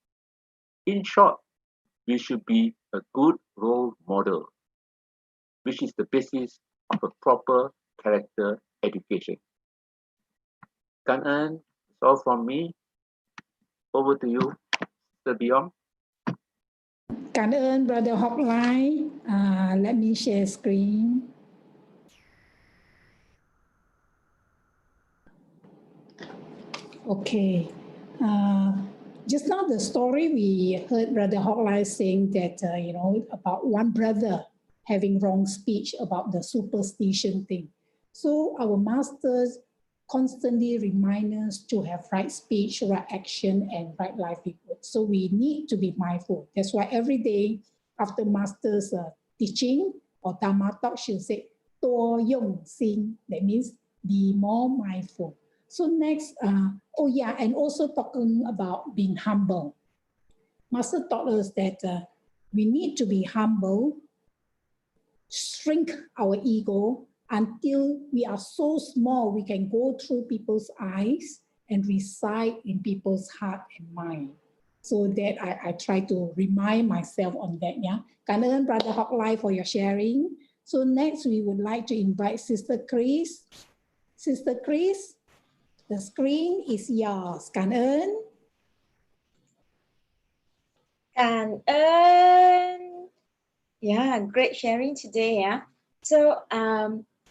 In short, we should be a good role model, which is the basis of a proper character education. 感恩, that's all from me. Over to you, Mr. Beyond. 感恩 Brother Hotline. Let me share screen. Okay. Just now the story we heard Brother Hotline saying that, about one brother having wrong speech about the superstition thing. So our masters constantly remind us to have right speech, right action, and right livelihood. So we need to be mindful. That's why every day after master's teaching or Dharma talk, she'll say, 多用心. That means be more mindful. So next, and also talking about being humble. Master taught us that we need to be humble, shrink our ego until we are so small we can go through people's eyes and reside in people's heart and mind. So that I try to remind myself on that. Yeah,感恩 Brother Hotline for your sharing. So next we would like to invite Sister Chris. Sister Chris, the screen is yours. 感恩. 感恩. Yeah, great sharing today. Yeah. So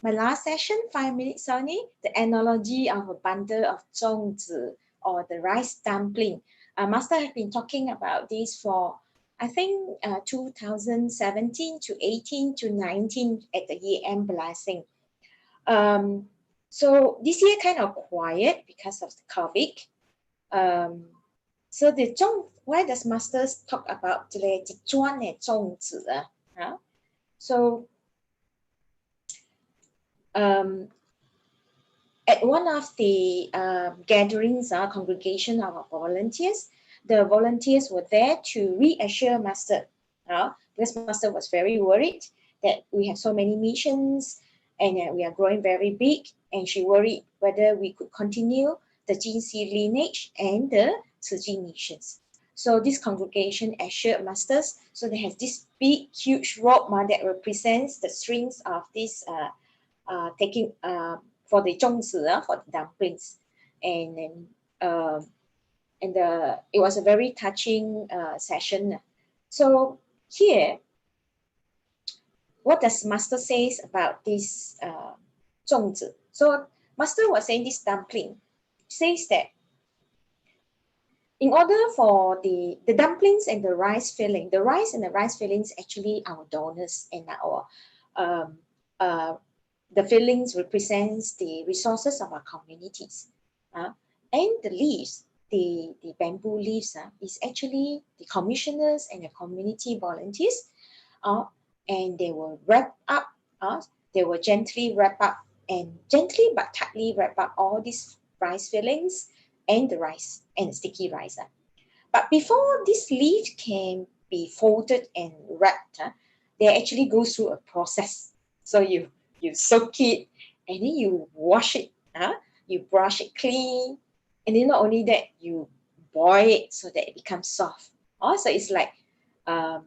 my last session, 5 minutes only, the analogy of a bundle of 粽子 or the rice dumpling. Master have been talking about this for, I think, 2017 to 18 to 19 at the year-end blessing. So this year kind of quiet because of the COVID. So the why does Masters talk about the 专的粽子? So at one of the gatherings, congregation of our volunteers, the volunteers were there to reassure Master, because Master was very worried that we have so many missions and we are growing very big, and she worried whether we could continue the Jinxi lineage and the Ciji missions. So this congregation assured Masters, so they have this big, huge rope that represents the strings of this taking for the 粽子, for the dumplings, and then it was a very touching session. So here, what does Master says about this 粽子? So Master was saying this dumpling says that in order for the dumplings and the rice filling, the rice and the rice fillings actually our donors, and our the fillings represents the resources of our communities. And the leaves, the bamboo leaves, is actually the commissioners and the community volunteers. And they will wrap up, they will gently wrap up, and gently but tightly wrap up all these rice fillings and the rice and the sticky rice. But before this leaf can be folded and wrapped, they actually go through a process. So you soak it, and then you wash it, you brush it clean, and then not only that, you boil it so that it becomes soft. So it's like, so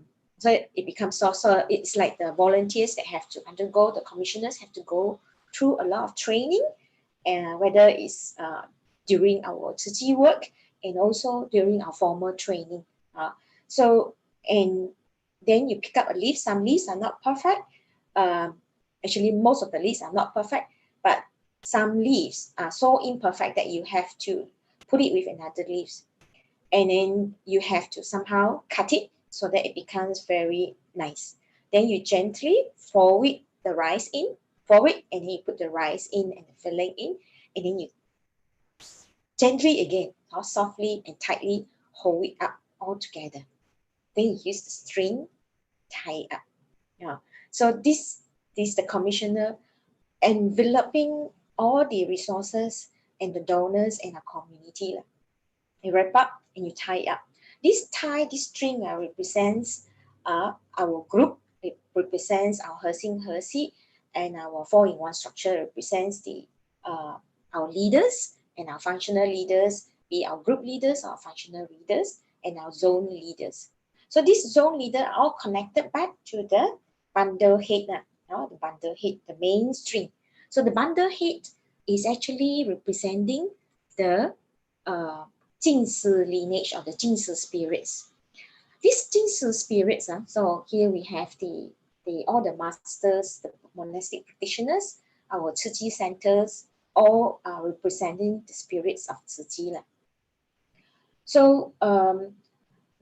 it becomes soft. So it's like the volunteers that have to undergo, the commissioners have to go through a lot of training, and whether it's during our Ciji work and also during our formal training. So, and then you pick up a leaf. Some leaves are not perfect. Actually, most of the leaves are not perfect, but some leaves are so imperfect that you have to put it with another leaves. And then you have to somehow cut it so that it becomes very nice. Then you gently fold the rice in, and then you put the rice in and the filling in, and then you gently again, softly and tightly hold it up all together. Then you use the string, tie it up. So this is the commissioner enveloping all the resources and the donors and our community. You wrap up and you tie it up. This string represents our group. It represents our Hersi, and our 4-in-1 structure represents our leaders and our functional leaders, be our group leaders, our functional leaders, and our zone leaders. So this zone leader are all connected back to the bundle head, the bundle head, the mainstream. So the bundle head is actually representing the Jingsi lineage or the Jingsi spirits. These Jingsi spirits, so here we have all the masters, the monastic practitioners, our Tzu Chi centers, all are representing the spirits of Tzu Chi. So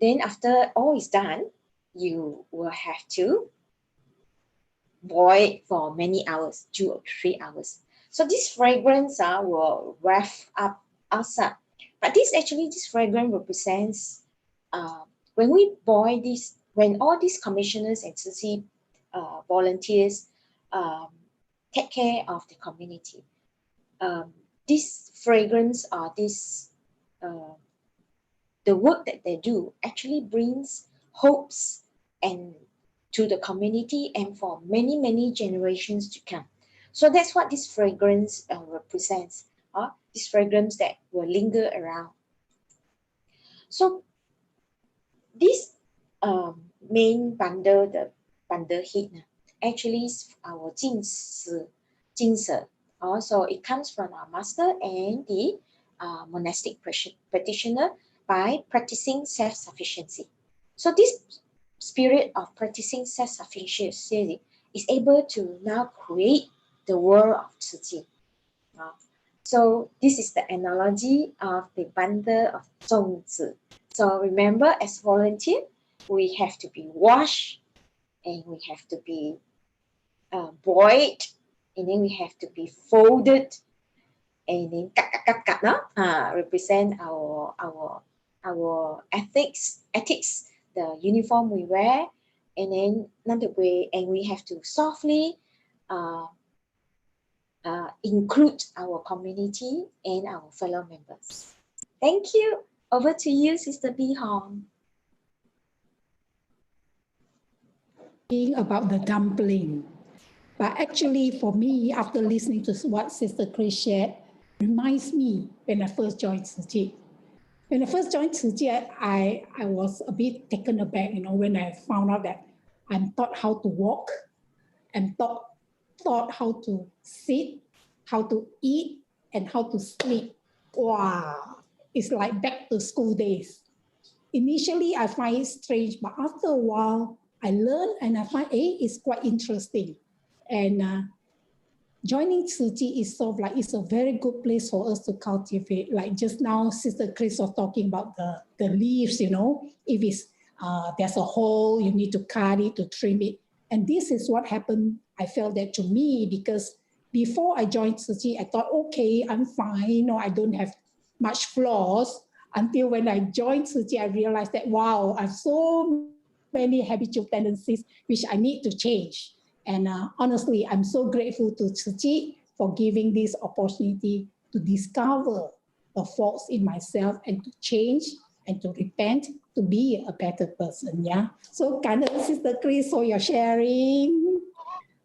then after all is done, you will have to boil for many hours, 2 or 3 hours. So this fragrance will rev up outside. But this fragrance represents when we boil this, when all these commissioners and Tzu Chi volunteers take care of the community. This fragrance or this the work that they do actually brings hopes and to the community and for many, many generations to come. So that's what this fragrance represents. This fragrance that will linger around. So this main bundle, the bundle head, actually is our Jingse. So it comes from our master and the monastic practitioner by practicing self-sufficiency. So this spirit of practicing self-sufficiency is able to now create the world of Tzu Chi. So this is the analogy of the bundle of Zhongzi. So remember, as volunteer, we have to be washed, and we have to be boiled, and then we have to be folded, and then represent our ethics, the uniform we wear, and then another way, and we have to softly include our community and our fellow members. Thank you. Over to you, Sister B. Hong. About the dumpling. But actually, for me, after listening to what Sister Chris shared, reminds me when I first joined Tzu Chi. When I first joined Tzu Chi, I was a bit taken aback, when I found out that I'm taught how to walk, and taught how to sit, how to eat, and how to sleep. Wow, it's like back to school days. Initially, I find it strange, but after a while, I learn and I find it's quite interesting. And joining Tzu Chi is sort of like, it's a very good place for us to cultivate. Like just now, Sister Chris was talking about the leaves, if it's there's a hole, you need to cut it, to trim it. And this is what happened. I felt that to me, because before I joined Tzu Chi, I thought, okay, I'm fine, I don't have much flaws. Until when I joined Tzu Chi, I realized that, wow, I have so many habitual tendencies which I need to change. And honestly, I'm so grateful to Tzu Chi for giving this opportunity to discover the faults in myself and to change and to repent to be a better person. Yeah. So, Sister Chris, for your sharing.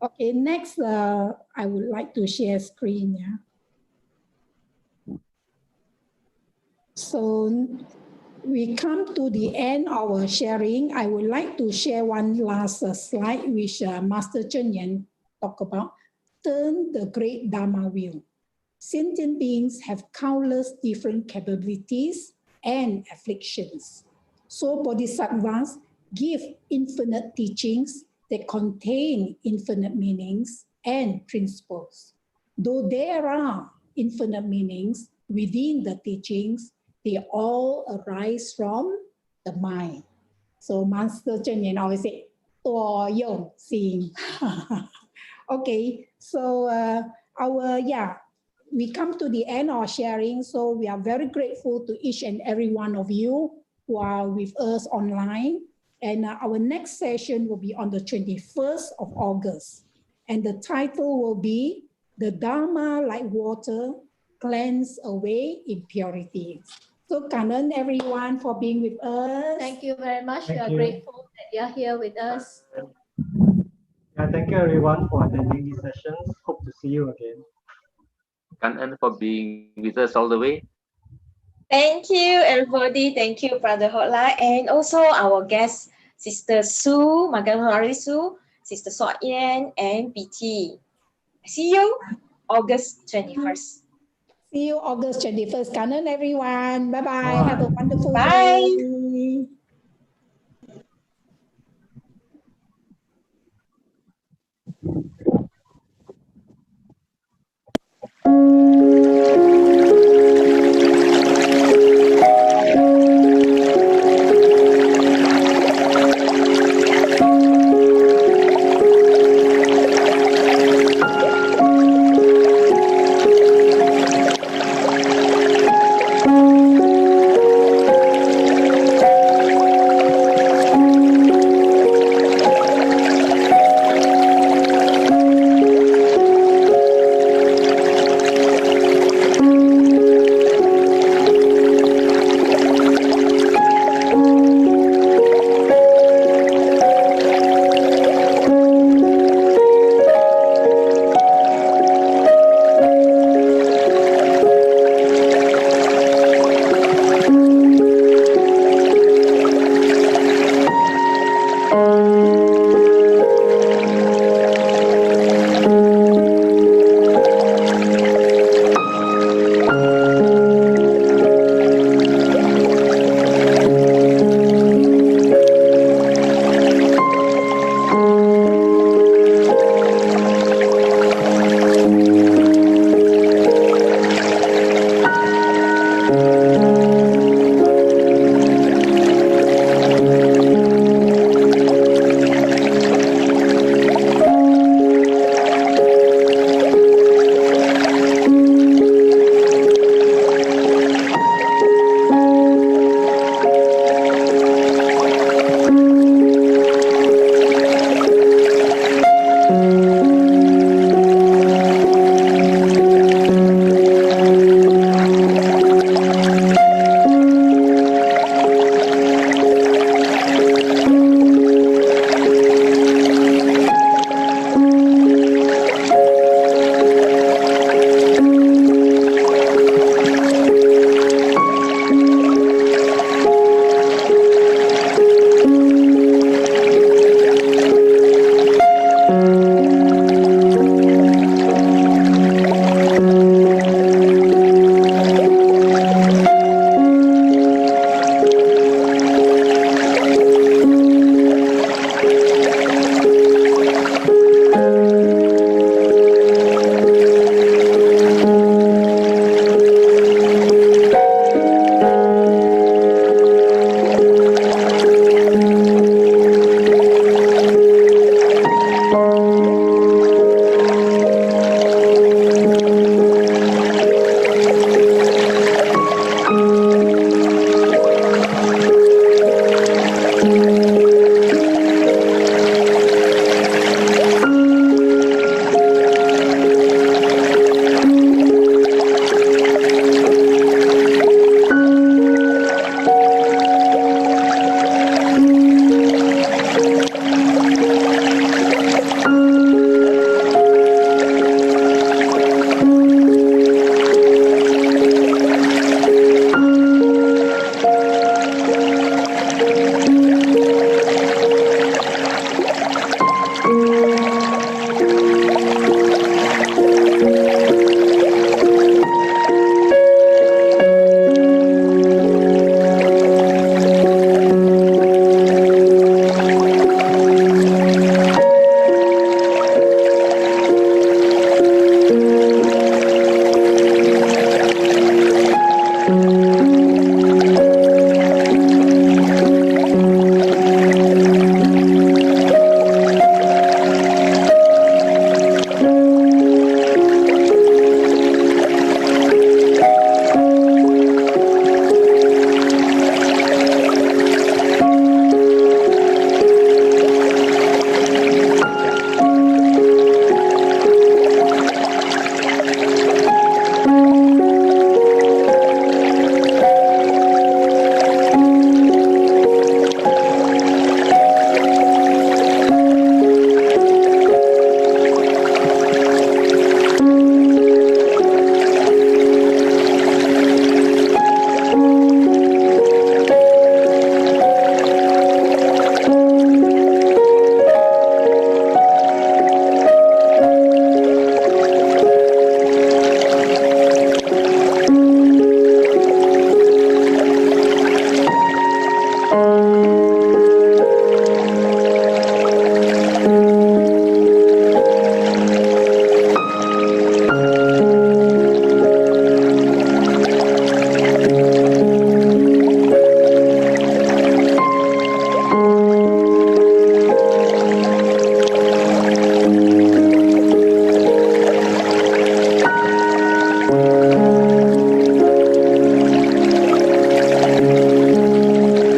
Okay, next, I would like to share screen. Yeah. So we come to the end of our sharing. I would like to share one last slide which Master Cheng Yen talked about. Turn the great Dharma wheel. Sentient beings have countless different capabilities and afflictions. So Bodhisattvas give infinite teachings that contain infinite meanings and principles. Though there are infinite meanings within the teachings, they all arise from the mind. So Master Cheng Yen always say, 多用心. Okay, so we come to the end of sharing. So we are very grateful to each and every one of you who are with us online. And our next session will be on the 21st of August. And the title will be The Dharma Like Water Cleanse Away Impurities. So, Kanan, everyone, for being with us. Thank you very much. Thank We are you. grateful that you are here with us. Yeah, thank you everyone for attending these sessions. Hope to see you again. Kan'en for being with us all the way. Thank you, everybody. Thank you, Brother Hotla, and also our guest, Sister Sue, Magalari Sue, Sister Swat Yen, and BT. See you August 21st. See you August 21st. Kanan everyone. Bye-bye. Have a wonderful Bye. day.